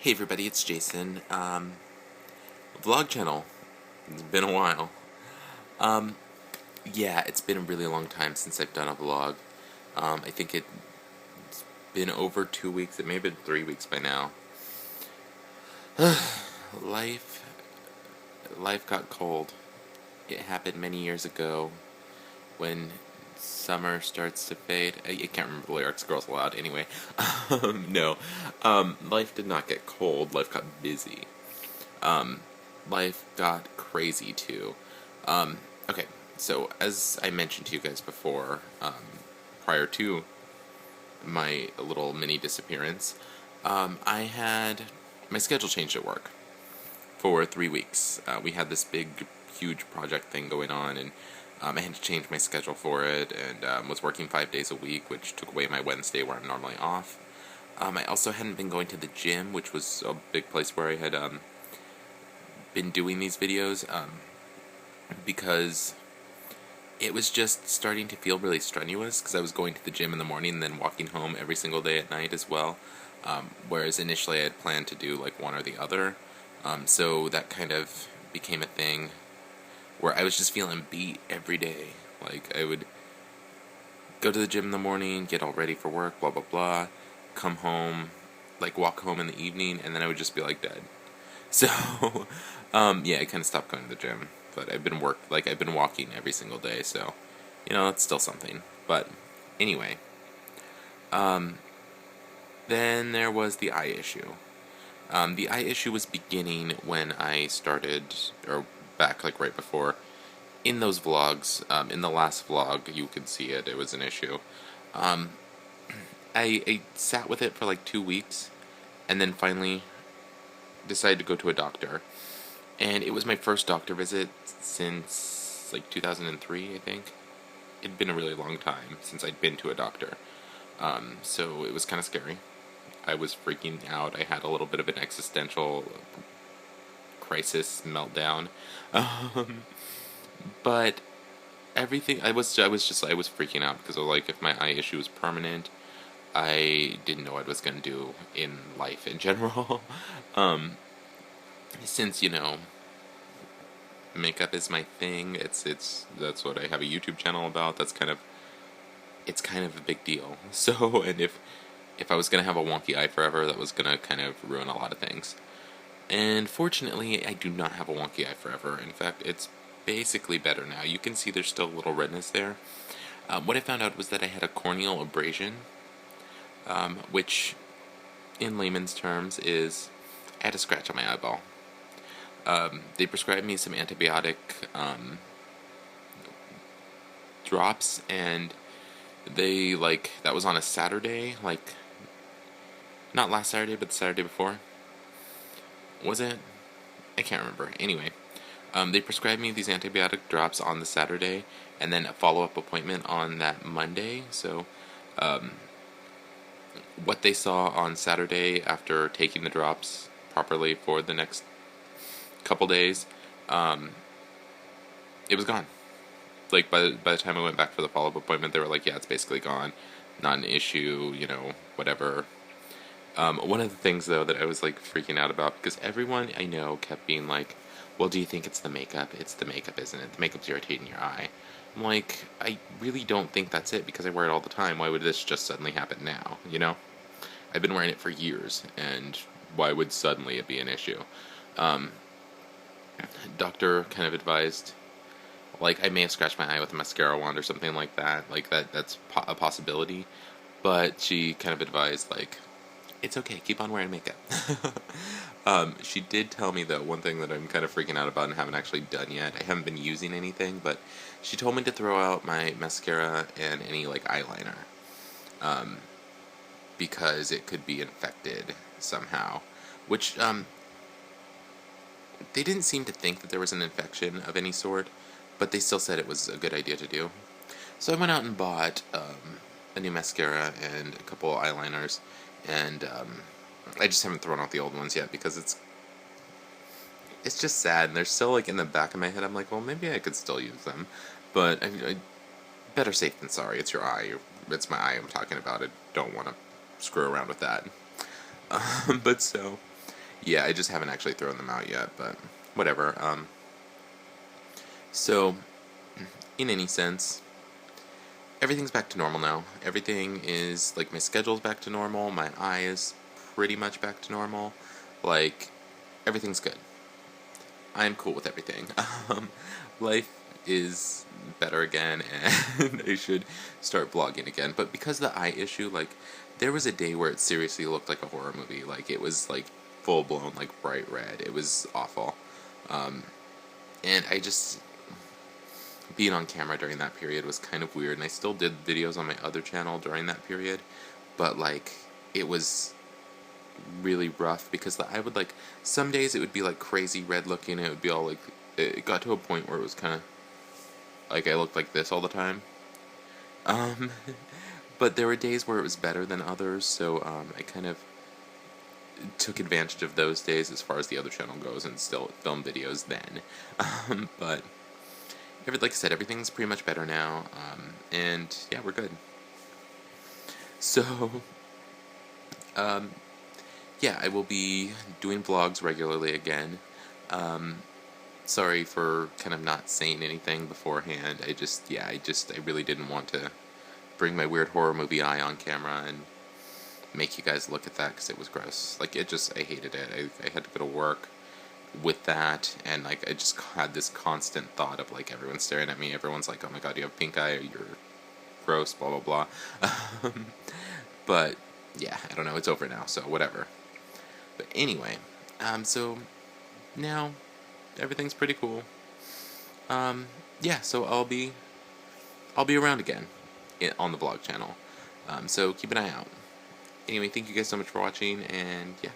Hey everybody, it's Jason. Vlog channel. It's been a while. Um, yeah, it's been a really long time since I've done a vlog. I think it's been over 2 weeks. It may have been 3 weeks by now. Life, life got cold. It happened many years ago when summer starts to fade. I can't remember the lyrics. Girls Aloud. Anyway, no. Life did not get cold. Life got busy. Life got crazy too. Okay, so as I mentioned to you guys before, prior to my little mini disappearance, I had my schedule changed at work for 3 weeks. We had this big, huge project thing going on, and I had to change my schedule for it, and was working 5 days a week, which took away my Wednesday where I'm normally off. I also hadn't been going to the gym, which was a big place where I had been doing these videos, because it was just starting to feel really strenuous, because I was going to the gym in the morning and then walking home every single day at night as well, whereas initially I had planned to do like one or the other, so that kind of became a thing where I was just feeling beat every day. Like, I would go to the gym in the morning, get all ready for work, blah blah blah, come home, like walk home in the evening, and then I would just be like dead. So, yeah, I kind of stopped going to the gym, but I've been walking every single day, so, that's still something. But, anyway, then there was the eye issue. The eye issue was beginning when I started, or back, like, right before, in those vlogs. In the last vlog, you could see it, it was an issue. I sat with it for, like, 2 weeks, and then finally decided to go to a doctor. And it was my first doctor visit since, like, 2003, I think. It'd been a really long time since I'd been to a doctor. So it was kind of scary. I was freaking out. I had a little bit of an existential crisis meltdown. But everything, I was freaking out because, like, if my eye issue was permanent, I didn't know what I was going to do in life in general. Since, makeup is my thing, that's what I have a YouTube channel about. It's kind of a big deal. So, and if I was going to have a wonky eye forever, that was going to kind of ruin a lot of things. And fortunately, I do not have a wonky eye forever. In fact, it's basically better now. You can see there's still a little redness there. What I found out was that I had a corneal abrasion, which, in layman's terms, is I had a scratch on my eyeball. They prescribed me some antibiotic drops, and that was on a Saturday, not last Saturday, but the Saturday before. Was it? I can't remember. Anyway, they prescribed me these antibiotic drops on the Saturday, and then a follow-up appointment on that Monday. So, what they saw on Saturday after taking the drops properly for the next couple days, it was gone. Like, by the time I went back for the follow-up appointment, they were like, yeah, it's basically gone. Not an issue, whatever. One of the things, though, that I was, like, freaking out about, because everyone I know kept being like, well, do you think it's the makeup? It's the makeup, isn't it? The makeup's irritating your eye. I'm like, I really don't think that's it, because I wear it all the time. Why would this just suddenly happen now, I've been wearing it for years, and why would suddenly it be an issue? Doctor kind of advised, like, I may have scratched my eye with a mascara wand or something like that. Like, that's a possibility. But she kind of advised, like, it's okay, keep on wearing makeup. She did tell me, though, one thing that I'm kind of freaking out about and haven't actually done yet. I haven't been using anything, but she told me to throw out my mascara and any, like, eyeliner. Because it could be infected somehow. Which, they didn't seem to think that there was an infection of any sort, but they still said it was a good idea to do. So I went out and bought a new mascara and a couple eyeliners, and I just haven't thrown out the old ones yet because it's just sad, and they're still, like, in the back of my head. I'm like, well, maybe I could still use them, but I better safe than sorry. It's your eye. It's my eye I'm talking about. I don't want to screw around with that. But so, Yeah, I just haven't actually thrown them out yet, but whatever. So, in any sense, everything's back to normal now. Everything is, like, my schedule's back to normal, my eye is pretty much back to normal. Like, everything's good. I am cool with everything. Life is better again, and I should start vlogging again. But because of the eye issue, like, there was a day where it seriously looked like a horror movie. Like, it was, like, full-blown, like, bright red. It was awful. And I just... being on camera during that period was kind of weird, and I still did videos on my other channel during that period, but, like, it was really rough, because I would, like, some days it would be, like, crazy red looking, it would be all, like, it got to a point where it was kind of, like, I looked like this all the time, but there were days where it was better than others, so, I kind of took advantage of those days as far as the other channel goes, and still filmed videos then, but, like I said, everything's pretty much better now, and, yeah, we're good. So, yeah, I will be doing vlogs regularly again. Sorry for kind of not saying anything beforehand. I really didn't want to bring my weird horror movie eye on camera and make you guys look at that, because it was gross. Like, I hated it. I had to go to work with that, and, like, I just had this constant thought of, like, everyone staring at me. Everyone's like, oh my god, you have pink eye, you're gross, blah, blah, blah. But, yeah, I don't know, it's over now, so whatever. But anyway, so now everything's pretty cool. Yeah, so I'll be around again on the vlog channel. So keep an eye out. Anyway, thank you guys so much for watching, and yeah.